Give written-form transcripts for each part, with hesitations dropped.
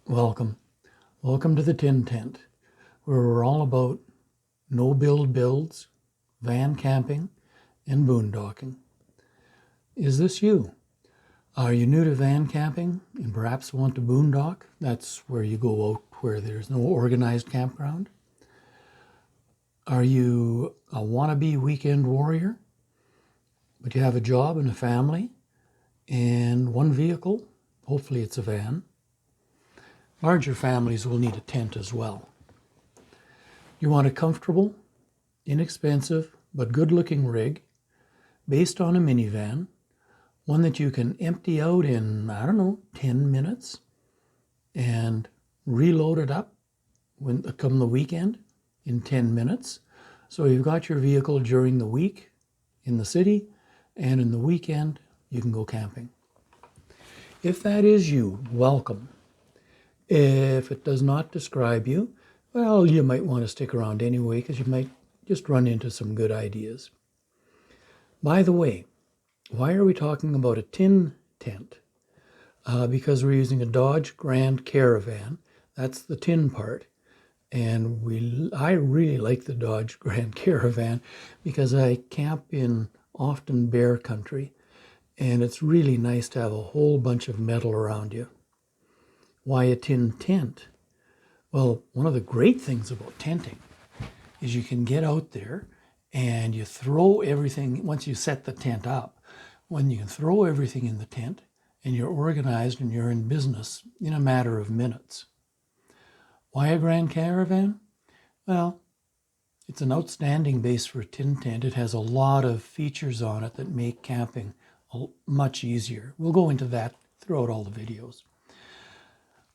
Welcome. Welcome to the Tin Tent, where we're all about no-build builds, van camping, and boondocking. Is this you? Are you new to van camping and perhaps want to boondock? That's where you go out where there's no organized campground. Are you a wannabe weekend warrior, but you have a job and a family and one vehicle? Hopefully it's a van. Larger families will need a tent as well. You want a comfortable, inexpensive, but good-looking rig based on a minivan, one that you can empty out in, 10 minutes and reload it up when come the weekend in 10 minutes. So you've got your vehicle during the week in the city, and in the weekend you can go camping. If that is you, welcome. If it does not describe you, well, you might want to stick around anyway because you might just run into some good ideas. By the way, why are we talking about a tin tent? Because we're using a Dodge Grande Caravan. That's the tin part. And I really like the Dodge Grande Caravan because I camp in often bear country, and it's really nice to have a whole bunch of metal around you. Why a tin tent? Well, one of the great things about tenting is you can get out there and you throw everything, once you set the tent up, when you can throw everything in the tent and you're organized and you're in business in a matter of minutes. Why a Grand Caravan? Well, it's an outstanding base for a tin tent. It has a lot of features on it that make camping much easier. We'll go into that throughout all the videos.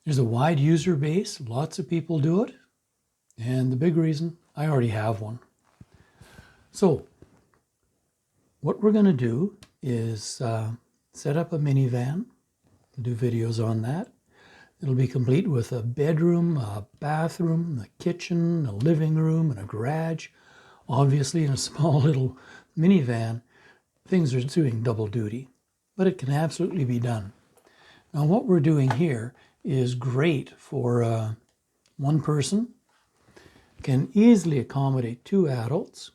There's a wide user base, lots of people do it, and the big reason, I already have one. So, what we're going to do is set up a minivan, do videos on that. It'll be complete with a bedroom, a bathroom, a kitchen, a living room, and a garage. Obviously, in a small little minivan, things are doing double duty, but it can absolutely be done. Now, what we're doing here is great for one person, can easily accommodate 2 adults.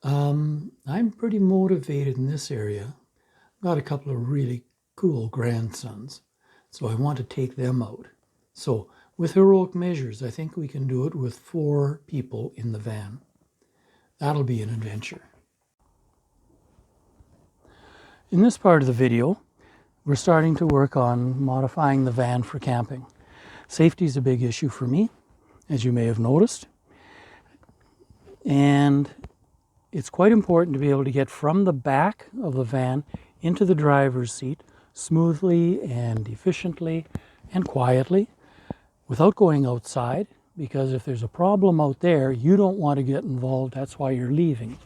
I'm pretty motivated in this area. I've got a couple of really cool grandsons, so I want to take them out. So with heroic measures, I think we can do it with 4 people in the van. That'll be an adventure. In this part of the video, we're starting to work on modifying the van for camping. Safety is a big issue for me, as you may have noticed. And it's quite important to be able to get from the back of the van into the driver's seat smoothly and efficiently and quietly without going outside, because if there's a problem out there, you don't want to get involved. That's why you're leaving.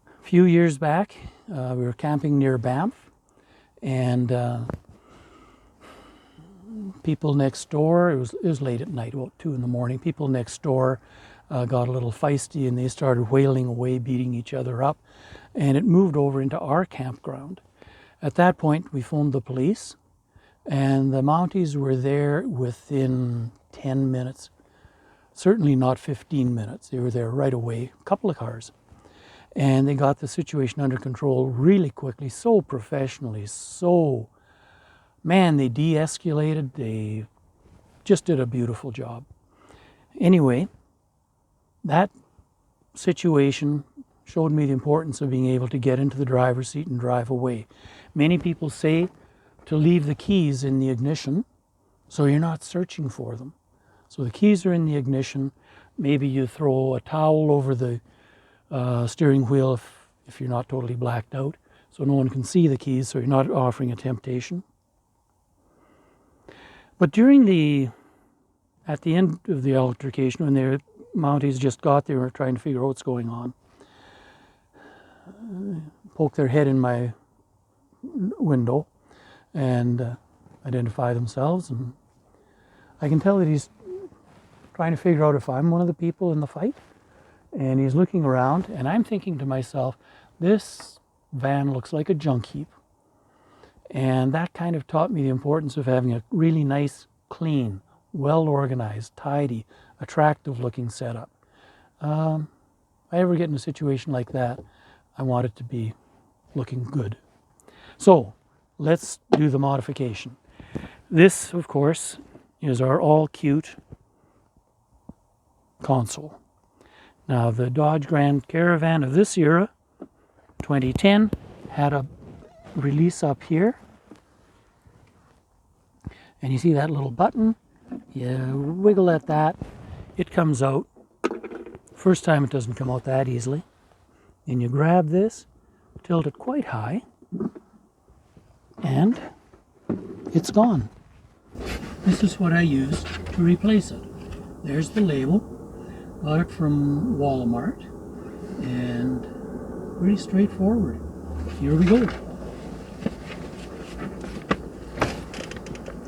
A few years back, we were camping near Banff. And people next door, it was late at night, about 2 in the morning, people next door got a little feisty and they started wailing away, beating each other up, and it moved over into our campground. At that point, we phoned the police, and the Mounties were there within 10 minutes, certainly not 15 minutes. They were there right away, a couple of cars. And they got the situation under control really quickly, so professionally, they de-escalated, they just did a beautiful job. Anyway, that situation showed me the importance of being able to get into the driver's seat and drive away. Many people say to leave the keys in the ignition so you're not searching for them. So the keys are in the ignition. Maybe you throw a towel over the steering wheel if you're not totally blacked out, so no one can see the keys, so you're not offering a temptation. But at the end of the altercation, when the Mounties just got there and were trying to figure out what's going on, poke their head in my window and identify themselves, and I can tell that he's trying to figure out if I'm one of the people in the fight. And he's looking around, and I'm thinking to myself, this van looks like a junk heap. And that kind of taught me the importance of having a really nice, clean, well-organized, tidy, attractive-looking setup. If I ever get in a situation like that, I want it to be looking good. So let's do the modification. This, of course, is our all-cute console. Now, the Dodge Grande Caravan of this era, 2010, had a release up here. And you see that little button? You wiggle at that, it comes out. First time it doesn't come out that easily. And you grab this, tilt it quite high, and it's gone. This is what I used to replace it. There's the label. Got it from Walmart, and pretty straightforward. Here we go.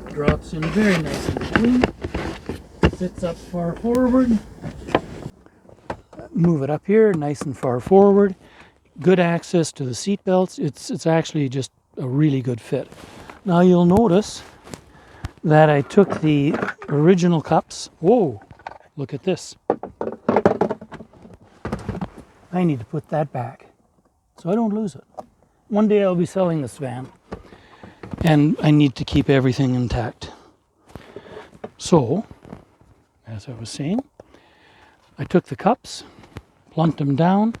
Drops in very nice and clean. Sits up far forward. Move it up here, nice and far forward. Good access to the seat belts. It's actually just a really good fit. Now you'll notice that I took the original cups. Whoa, look at this. I need to put that back so I don't lose it. One day I'll be selling this van, and I need to keep everything intact. So, as I was saying, I took the cups, plunked them down,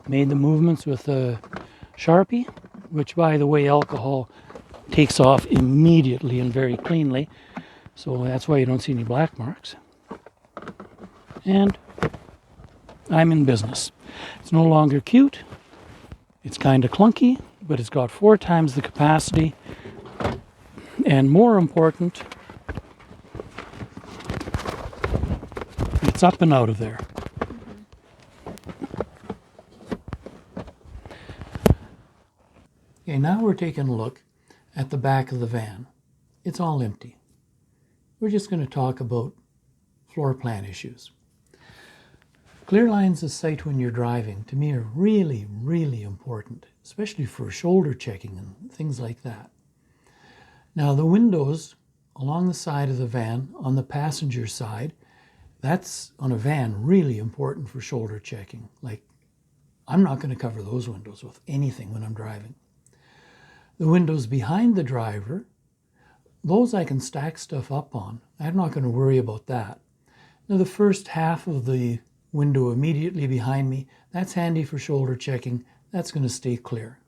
made the movements with a Sharpie, which, by the way, alcohol takes off immediately and very cleanly. So that's why you don't see any black marks. And I'm in business. It's no longer cute. It's kind of clunky, but it's got 4 times the capacity. And more important, it's up and out of there. Okay, now we're taking a look at the back of the van. It's all empty. We're just going to talk about floor plan issues. Clear lines of sight when you're driving, to me, are really, really important, especially for shoulder checking and things like that. Now, the windows along the side of the van, on the passenger side, that's on a van really important for shoulder checking. Like, I'm not going to cover those windows with anything when I'm driving. The windows behind the driver, those I can stack stuff up on. I'm not going to worry about that. Now, the first half of the window immediately behind me, that's handy for shoulder checking. That's going to stay clear.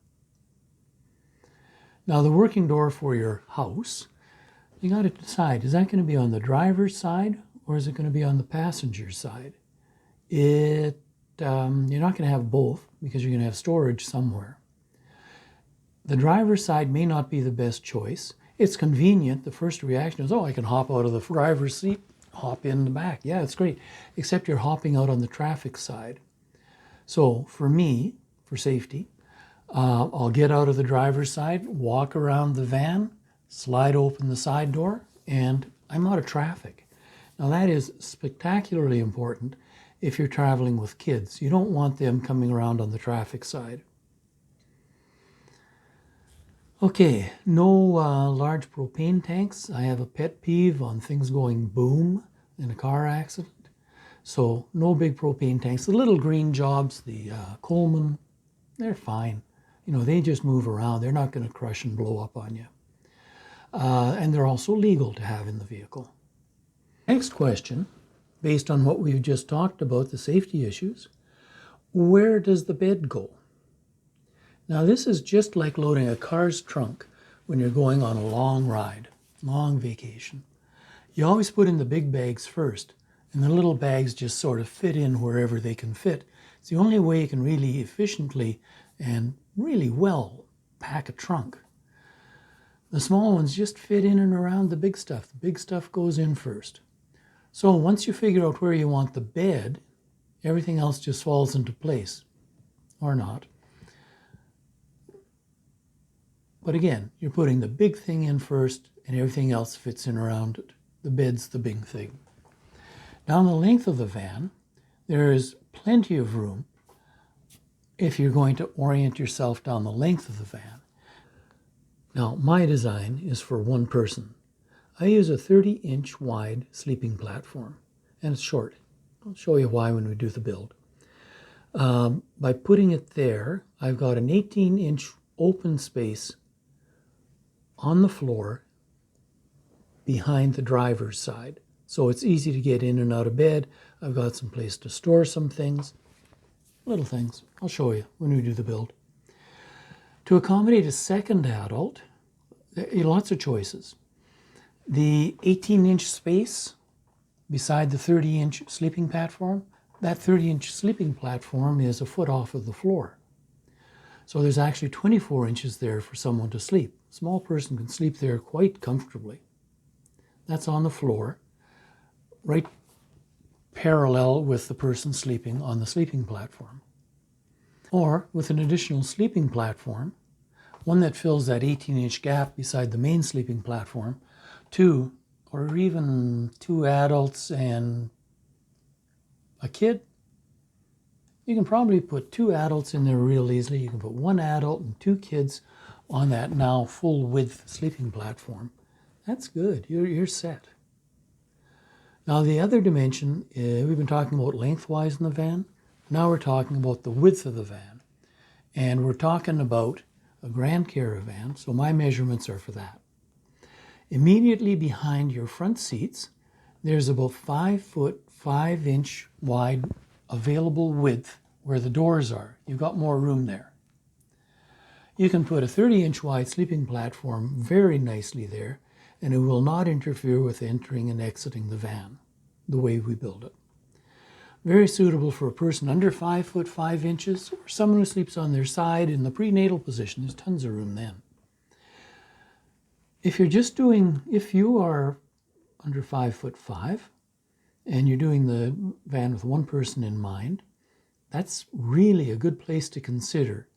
Now, the working door for your house, you got to decide, is that going to be on the driver's side or is it going to be on the passenger side? You're not going to have both because you're going to have storage somewhere. The driver's side may not be the best choice. It's convenient. The first reaction is, oh, I can hop out of the driver's seat, hop in the back. Yeah, it's great, except you're hopping out on the traffic side. So for me, for safety, I'll get out of the driver's side, walk around the van, slide open the side door, and I'm out of traffic. Now that is spectacularly important if you're traveling with kids. You don't want them coming around on the traffic side. Okay, no large propane tanks. I have a pet peeve on things going boom in a car accident. So no big propane tanks. The little green jobs, the Coleman, they're fine. You know, they just move around. They're not going to crush and blow up on you. And they're also legal to have in the vehicle. Next question, based on what we've just talked about, the safety issues, where does the bed go? Now, this is just like loading a car's trunk when you're going on a long ride, long vacation. You always put in the big bags first, and the little bags just sort of fit in wherever they can fit. It's the only way you can really efficiently and really well pack a trunk. The small ones just fit in and around the big stuff. The big stuff goes in first. So once you figure out where you want the bed, everything else just falls into place, or not. But again, you're putting the big thing in first and everything else fits in around it. The bed's the big thing. Down the length of the van, there is plenty of room if you're going to orient yourself down the length of the van. Now, my design is for one person. I use a 30-inch wide sleeping platform, and it's short. I'll show you why when we do the build. By putting it there, I've got an 18-inch open space on the floor behind the driver's side. So it's easy to get in and out of bed. I've got some place to store some things, little things. I'll show you when we do the build. To accommodate a second adult, there are lots of choices. The 18-inch space beside the 30-inch sleeping platform, that 30-inch sleeping platform is a foot off of the floor. So there's actually 24 inches there for someone to sleep. A small person can sleep there quite comfortably. That's on the floor, right parallel with the person sleeping on the sleeping platform. Or with an additional sleeping platform, one that fills that 18-inch gap beside the main sleeping platform, two or even two adults and a kid. You can probably put two adults in there real easily. You can put one adult and two kids on that now full width sleeping platform. That's good. You're set. Now the other dimension, we've been talking about lengthwise in the van. Now we're talking about the width of the van. And we're talking about a Grand Caravan, so my measurements are for that. Immediately behind your front seats, there's about 5 foot, 5-inch wide available width where the doors are. You've got more room there. You can put a 30-inch wide sleeping platform very nicely there, and it will not interfere with entering and exiting the van, the way we build it. Very suitable for a person under 5 foot 5 inches, or someone who sleeps on their side in the prenatal position. There's tons of room then. If you are under 5 foot 5, and you're doing the van with one person in mind, that's really a good place to consider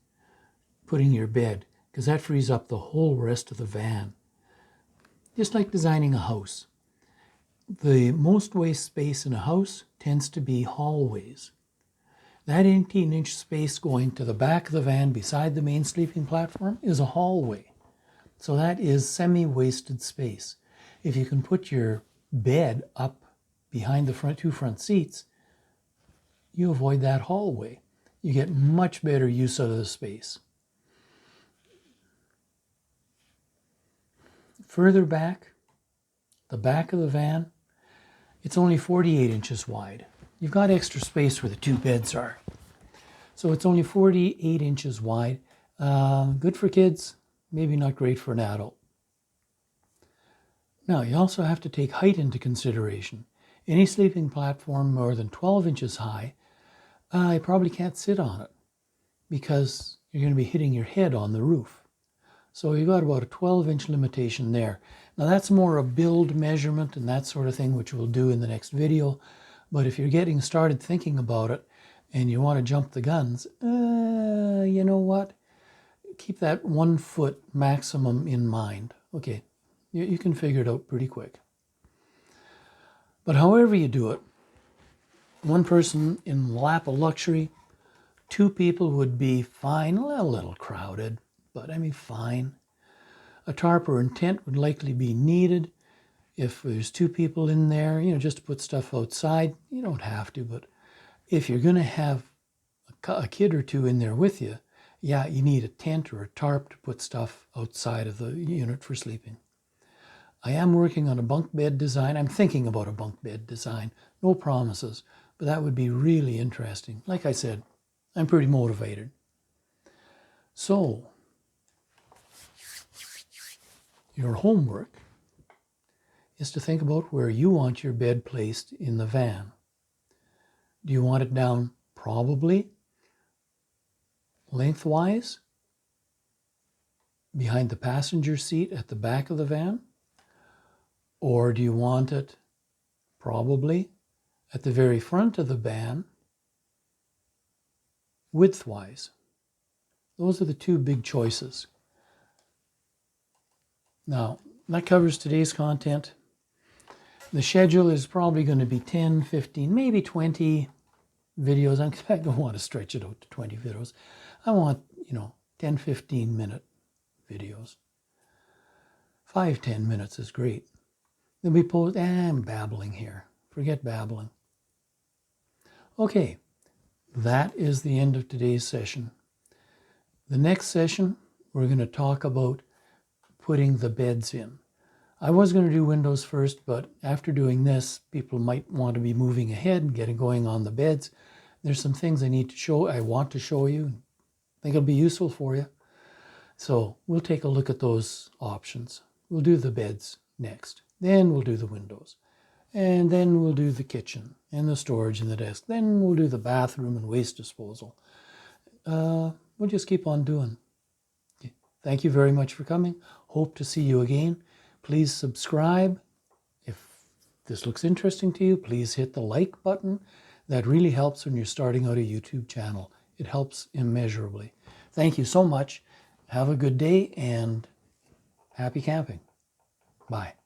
putting your bed, because that frees up the whole rest of the van. Just like designing a house. The most waste space in a house tends to be hallways. That 18-inch space going to the back of the van beside the main sleeping platform is a hallway. So that is semi-wasted space. If you can put your bed up behind the two front seats, you avoid that hallway. You get much better use out of the space. Further back, the back of the van, it's only 48 inches wide. You've got extra space where the two beds are. So it's only 48 inches wide. Good for kids, maybe not great for an adult. Now, you also have to take height into consideration. Any sleeping platform more than 12 inches high, you probably can't sit on it because you're going to be hitting your head on the roof. So you've got about a 12-inch limitation there. Now that's more a build measurement and that sort of thing, which we'll do in the next video. But if you're getting started thinking about it and you want to jump the guns, you know what? Keep that 1 foot maximum in mind. Okay, you can figure it out pretty quick. But however you do it, one person in lap of luxury, 2 people would be fine, a little crowded, but I mean fine. A tarp or a tent would likely be needed if there's 2 people in there, just to put stuff outside. You don't have to, but if you're going to have a kid or 2 in there with you, yeah, you need a tent or a tarp to put stuff outside of the unit for sleeping. I am working on a bunk bed design. I'm thinking about a bunk bed design. No promises, but that would be really interesting. Like I said, I'm pretty motivated. So, your homework is to think about where you want your bed placed in the van. Do you want it down probably lengthwise behind the passenger seat at the back of the van? Or do you want it probably at the very front of the van widthwise? Those are the 2 big choices. Now, that covers today's content. The schedule is probably going to be 10, 15, maybe 20 videos. I don't want to stretch it out to 20 videos. I want, 10, 15 minute videos. 5, 10 minutes is great. Then we post, I'm babbling here. Forget babbling. Okay, that is the end of today's session. The next session, we're going to talk about putting the beds in. I was going to do windows first, but after doing this, people might want to be moving ahead and getting going on the beds. There's some things I want to show you. I think it'll be useful for you. So we'll take a look at those options. We'll do the beds next. Then we'll do the windows. And then we'll do the kitchen and the storage and the desk. Then we'll do the bathroom and waste disposal. We'll just keep on doing. Okay. Thank you very much for coming. Hope to see you again. Please subscribe. If this looks interesting to you, please hit the like button. That really helps when you're starting out a YouTube channel. It helps immeasurably. Thank you so much. Have a good day and happy camping. Bye.